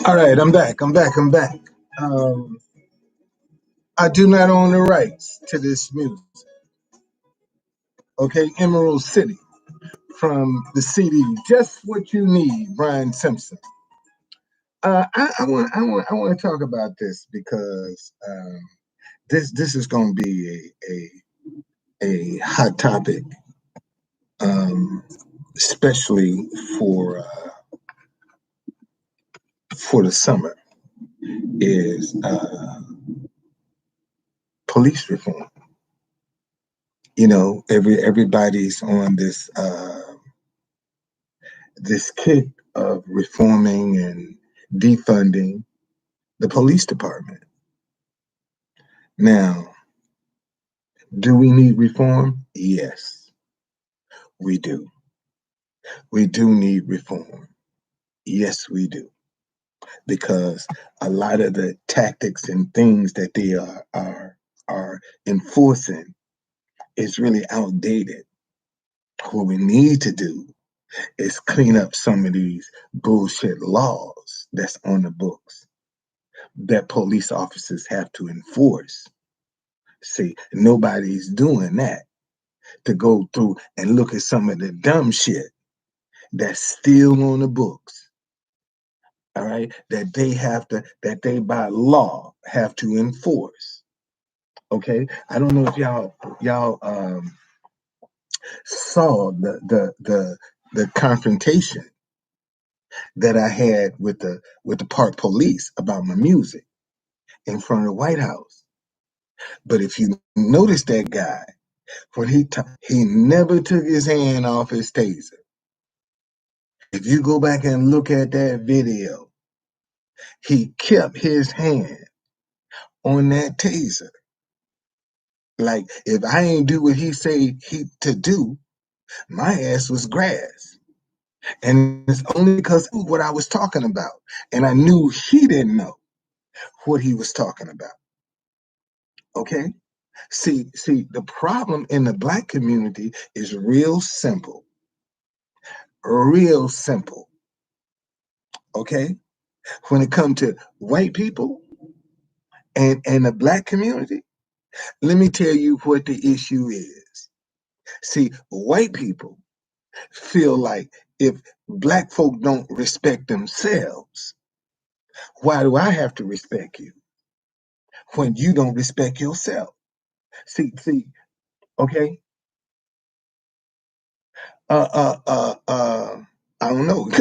All right, I'm back. I'm back. Um, I do not own the rights to this music. Okay, Emerald City from the CD Just What You Need, Brian Simpson. I want to talk about this because this is going to be a hot topic, um, especially for the summer. Is police reform. Everybody's on this kick of reforming and defunding the police department. Now, do we need reform? Yes, we do. We do need reform. Yes, we do. Because a lot of the tactics and things that they are enforcing is really outdated. What we need to do is clean up some of these bullshit laws that's on the books that police officers have to enforce. See, nobody's doing that to go through and look at some of the dumb shit that's still on the books. All right, that they by law have to enforce. Okay, I don't know if y'all saw the confrontation that I had with the park police about my music in front of the White House. But if you notice that guy, when he never took his hand off his taser. If you go back and look at that video, he kept his hand on that taser. Like if I ain't do what he say he to do, my ass was grass. And it's only because of what I was talking about. And I knew he didn't know what he was talking about. Okay? See, the problem in the black community is real simple. Real simple. Okay? When it comes to white people and the black community, let me tell you what the issue is. See, white people feel like if black folk don't respect themselves, why do I have to respect you when you don't respect yourself? See, okay. Uh, uh, uh, uh, I don't know. It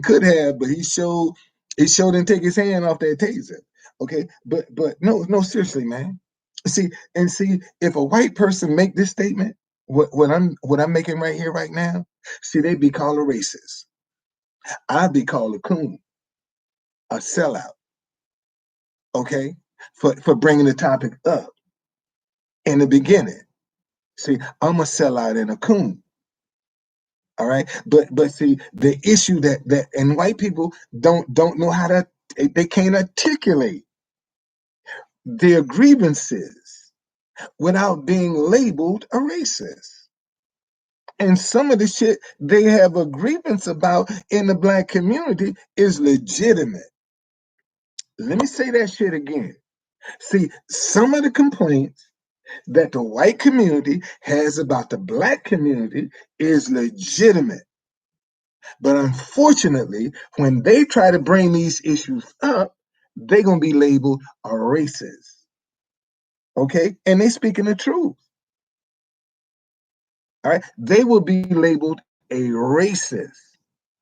could have, but he showed didn't take his hand off that taser. Okay, but no, seriously, man. See, if a white person make this statement, what I'm making right here, right now, see, they be called a racist. I'd be called a coon, a sellout, okay, for bringing the topic up in the beginning. See, I'm a sellout and a coon. All right, but see, the issue that and white people don't know how to, they can't articulate their grievances without being labeled a racist. And some of the shit they have a grievance about in the black community is legitimate. Let me say that shit again. See, some of the complaints that the white community has about the black community is legitimate. But unfortunately, when they try to bring these issues up, they're going to be labeled a racist. Okay? And they speaking the truth. All right? They will be labeled a racist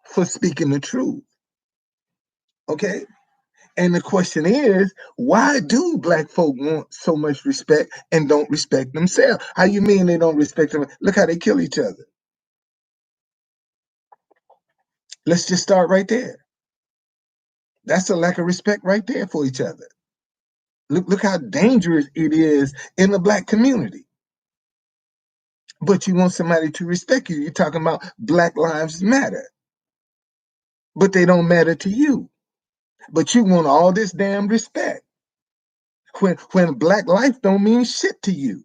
for speaking the truth. Okay? And the question is, why do black folk want so much respect and don't respect themselves? How you mean they don't respect them? Look how they kill each other. Let's just start right there. That's a lack of respect right there for each other. Look how dangerous it is in the black community. But you want somebody to respect you. You're talking about Black Lives Matter, but they don't matter to you. But you want all this damn respect when black life don't mean shit to you.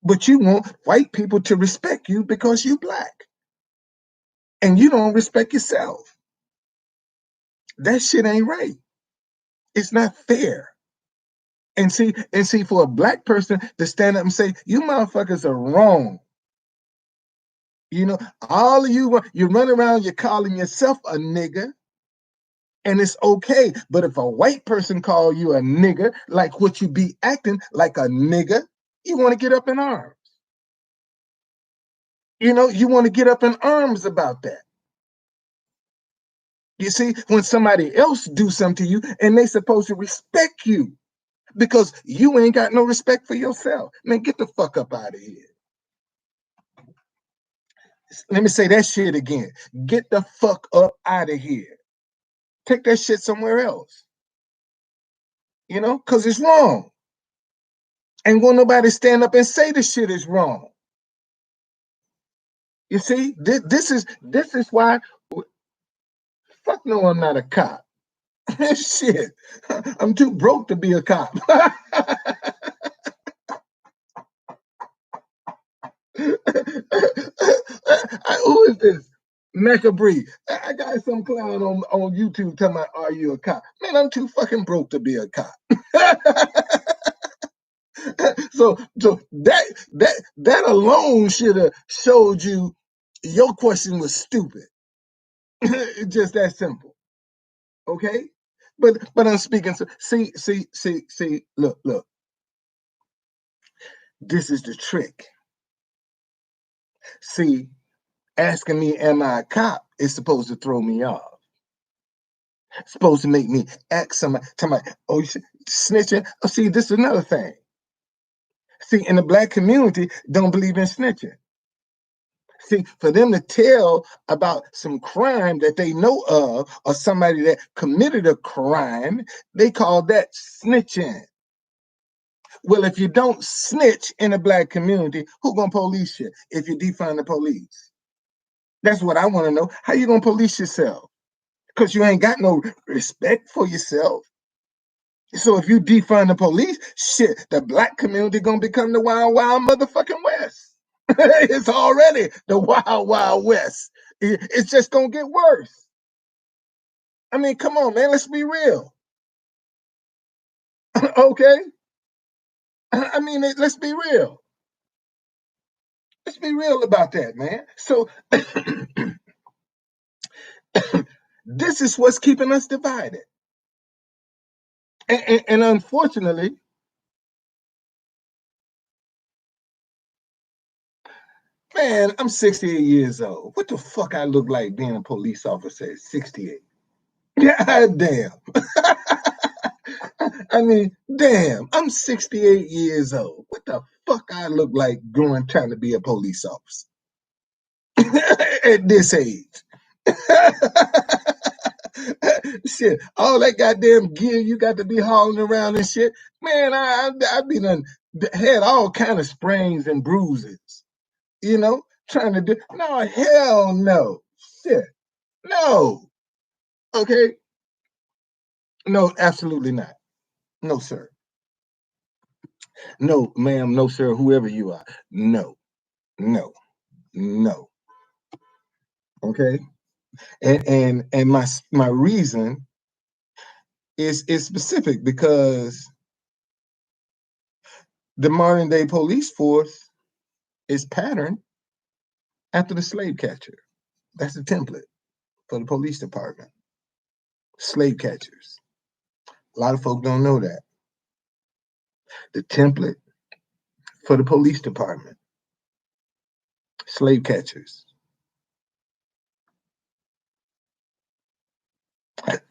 But you want white people to respect you because you black and you don't respect yourself. That shit ain't right. It's not fair. And see, for a black person to stand up and say, you motherfuckers are wrong. You know, all of you run around, you're calling yourself a nigga, and it's okay. But if a white person call you a nigga, like what you be acting like a nigga, you want to get up in arms. You know, you want to get up in arms about that. You see, when somebody else do something to you and they supposed to respect you because you ain't got no respect for yourself. Man, get the fuck up out of here. Let me say that shit again. Get the fuck up out of here. Take that shit somewhere else. You know, because it's wrong. Ain't want nobody stand up and say the shit is wrong. You see, this is why. Fuck no, I'm not a cop. Shit, I'm too broke to be a cop. Who is this? Macabre. I got some clown on YouTube telling me, are you a cop? Man, I'm too fucking broke to be a cop. so that alone should have showed you your question was stupid. It's just that simple. Okay? But I'm speaking to see, look. This is the trick. See, asking me, am I a cop, is supposed to throw me off. It's supposed to make me act somebody, oh, you snitching. Oh, see, this is another thing. See, in the black community, don't believe in snitching. See, for them to tell about some crime that they know of or somebody that committed a crime, they call that snitching. Well, if you don't snitch in the black community, who gonna police you if you defund the police? That's what I want to know. How you gonna police yourself? Because you ain't got no respect for yourself. So if you defund the police, shit, the black community gonna become the wild, wild motherfucking west. It's already the wild, wild west. It's just gonna get worse. I mean, come on, man, let's be real. Okay? I mean, let's be real. Let's be real about that, man. So this is what's keeping us divided. And unfortunately, man, I'm 68 years old. What the fuck I look like being a police officer at 68? God damn. I mean, damn, I'm 68 years old. What the fuck I look like going trying to be a police officer at this age? Shit, all that goddamn gear you got to be hauling around and shit. Man, I've been had all kind of sprains and bruises. You know, trying to do no hell no. Shit. No. Okay. No, absolutely not. No, sir. No, ma'am, no, sir, whoever you are. No, no, no. Okay. And my reason is specific because the modern day police force is patterned after the slave catcher. That's the template for the police department. Slave catchers. A lot of folk don't know that. The template for the police department. Slave catchers.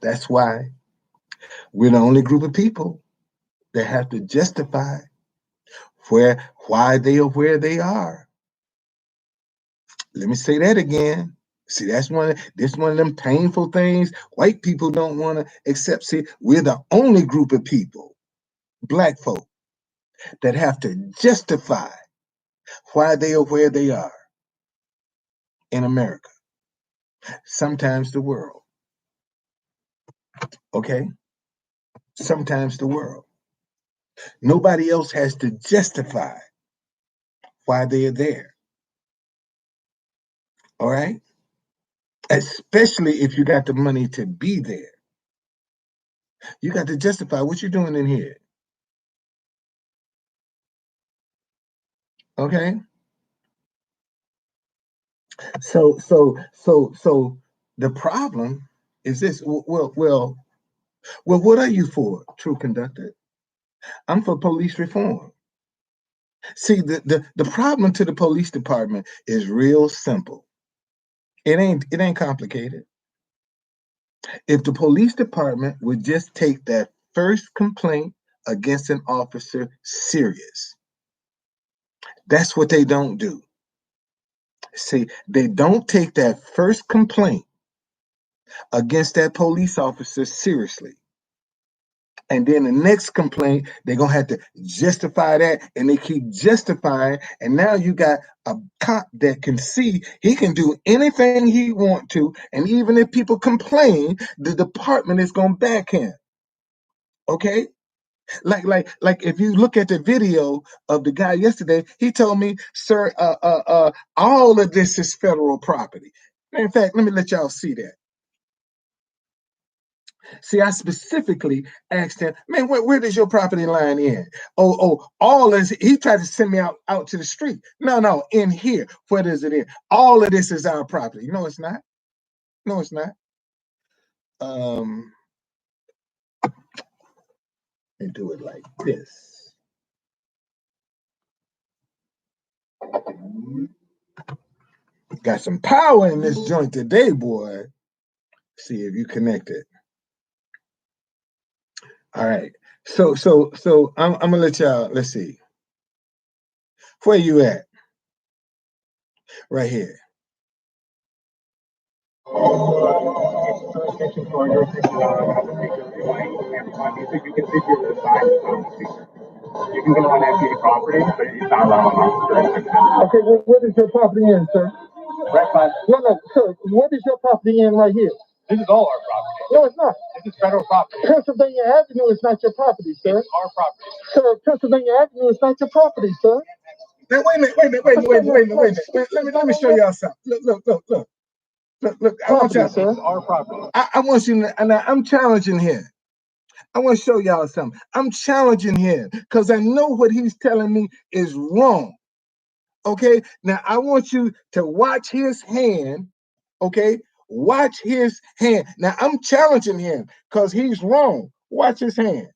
That's why we're the only group of people that have to justify why they are where they are. Let me say that again. See, this one of them painful things white people don't want to accept. See, we're the only group of people, black folk, that have to justify why they are where they are in America, sometimes the world. Okay? Sometimes the world. Nobody else has to justify why they are there. All right? Especially if you got the money to be there. You got to justify what you're doing in here. Okay. So the problem is this. Well, what are you for, true conductor? I'm for police reform. See, the problem to the police department is real simple. It ain't complicated. If the police department would just take that first complaint against an officer serious, that's what they don't do. See, they don't take that first complaint against that police officer seriously. And then the next complaint, they're gonna have to justify that, and they keep justifying. And now you got a cop that can see he can do anything he want to, and even if people complain, the department is gonna back him. Okay, like if you look at the video of the guy yesterday, he told me, "Sir, all of this is federal property." In fact, let me let y'all see that. See, I specifically asked him, man, where does your property line end? All this. He tried to send me out to the street. No, in here. Where does it end? All of this is our property. No, it's not. No, it's not. And do it like this. Got some power in this joint today, boy. See if you connect it. All right. So I'm gonna let y'all. Let's see. Where you at? Right here. You can go on empty property, but it's not allowed on. Okay, where does your property end, sir? Right side. No, sir. Where does your property end right here? This is all our property. No, it's not. This is federal property. Pennsylvania Avenue is not your property, sir. It's our property. Sir, Pennsylvania Avenue is not your property, sir. Now, wait a minute. Let me show y'all something. Look. I want y'all. Sir, our property. I want you to, and I'm challenging him. I want to show y'all something. I'm challenging him because I know what he's telling me is wrong. Okay, now I want you to watch his hand. Okay, watch his hand. Now I'm challenging him because he's wrong. Watch his hand.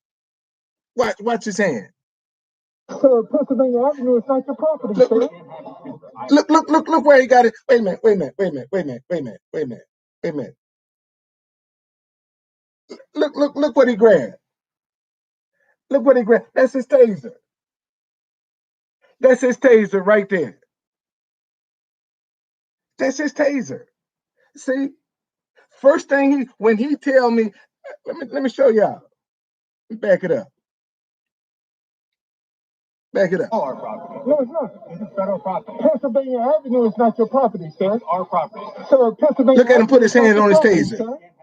Watch his hand. Sir, Pennsylvania Avenue is not your property. Look where he got it. Wait a minute. Look what he grabbed. Look what he grabbed. That's his taser. That's his taser right there. That's his taser. See, first thing when he tell me, let me show y'all. Back it up. Back it up. Our property. No, it's not. This is federal property. Pennsylvania Avenue is not your property, sir. It's our property. Sir, Pennsylvania. Look at him put his hand on his taser. I'm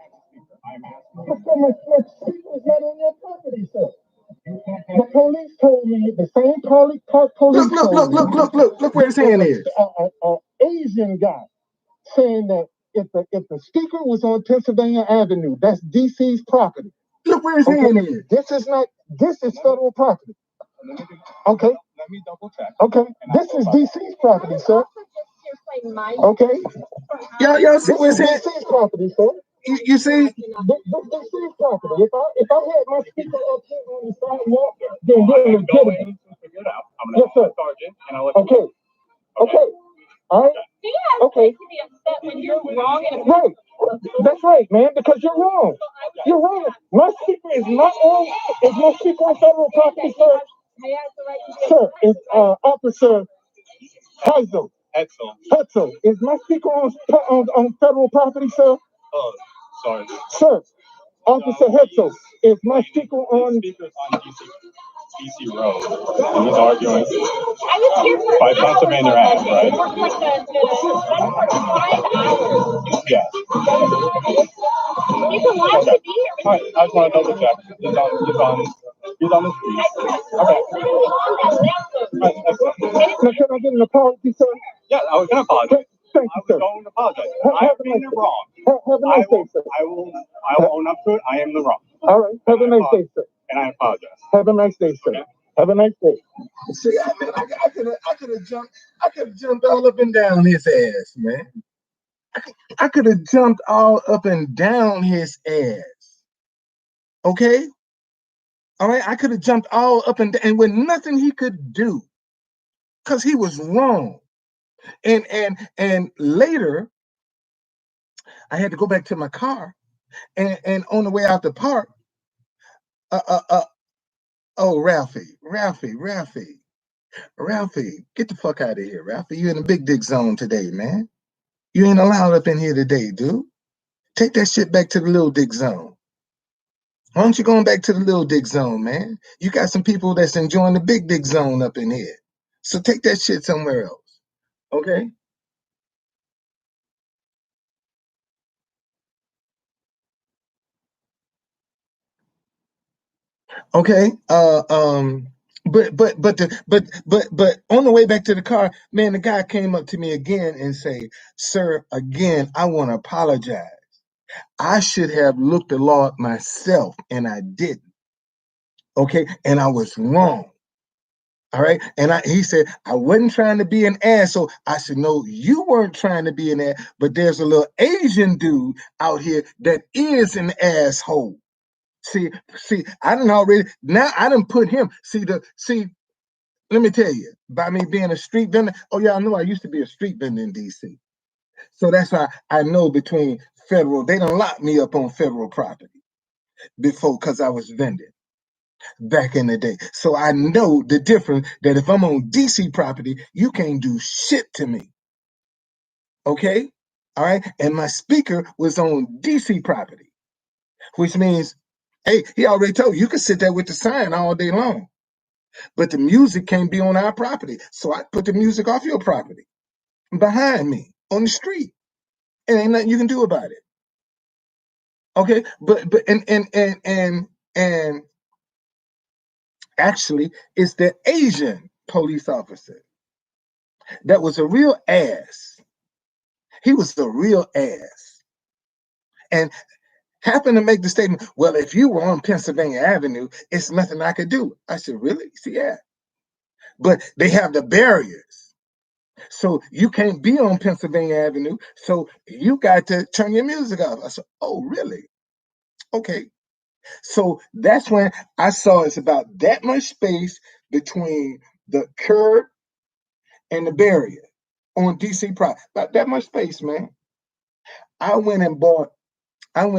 But my secret is not on your property, sir. The police told me, the same police look where his hand is. An Asian guy saying that if the speaker was on Pennsylvania Avenue, that's DC's property. Look where his hand is. This is federal property. Okay. Let me double check. Okay. This is DC's property, sir. Okay. Y'all see where his hand is? DC's property, sir. You see, this is property. If I had my speaker up here on the sidewalk, then we're legitimate. Yes, sir. Okay. All right. Okay. Right. That's right, man. Because you're wrong. You're wrong. My speaker is not on. Is my speaker on federal property, sir? Sir, it's Officer Heisel. Hetzel. Is my speaker on federal property, sir? Oh, sorry. Sir, Officer Hetzel, is my speaker on DC Road. And he's arguing by Pennsylvania Ave, right? Yeah. He's allowed to be here. All right, I just want to double check. He's on the street. Okay. Now, can I get an apology, sir? Yeah, I was going to apologize. I was going to apologize. I have been wrong. I will own up to it. I am the wrong. All right. Have a nice day, sir. And I apologize. Have a nice day, sir. Okay. Have a nice day. See, I could have jumped all up and down his ass, man. I could have jumped all up and down his ass. Okay? All right, I could have jumped all up and down, and with nothing he could do, because he was wrong. And later, I had to go back to my car, and on the way out the park, uh, uh, uh, oh, Ralphie, get the fuck out of here, Ralphie. You in the big dick zone today, man. You ain't allowed up in here today, dude. Take that shit back to the little dick zone. Why don't you go back to the little dick zone, man? You got some people that's enjoying the big dick zone up in here. So take that shit somewhere else. Okay? Okay. But on the way back to the car, man, the guy came up to me again and say, "Sir, again, I want to apologize. I should have looked the law up myself, and I didn't. Okay, and I was wrong. All right." And he said, "I wasn't trying to be an asshole." I said, "No, you weren't trying to be an ass, but there's a little Asian dude out here that is an asshole. See, I didn't already now I didn't put him. See, let me tell you, by me being a street vendor, oh yeah, I know I used to be a street vendor in DC. So that's why I know between federal, they don't lock me up on federal property before because I was vending back in the day. So I know the difference that if I'm on DC property, you can't do shit to me. Okay? All right. And my speaker was on DC property, which means, hey, he already told you can sit there with the sign all day long, but the music can't be on our property. So I put the music off your property behind me on the street. And ain't nothing you can do about it. Okay. But and actually it's the Asian police officer that was a real ass. He was a real ass. And happened to make the statement, well, if you were on Pennsylvania Avenue, it's nothing I could do. I said, really? See, yeah. But they have the barriers. So you can't be on Pennsylvania Avenue. So you got to turn your music off. I said, oh, really? Okay. So that's when I saw it's about that much space between the curb and the barrier on DC Pride. About that much space, man. I went and bought, I went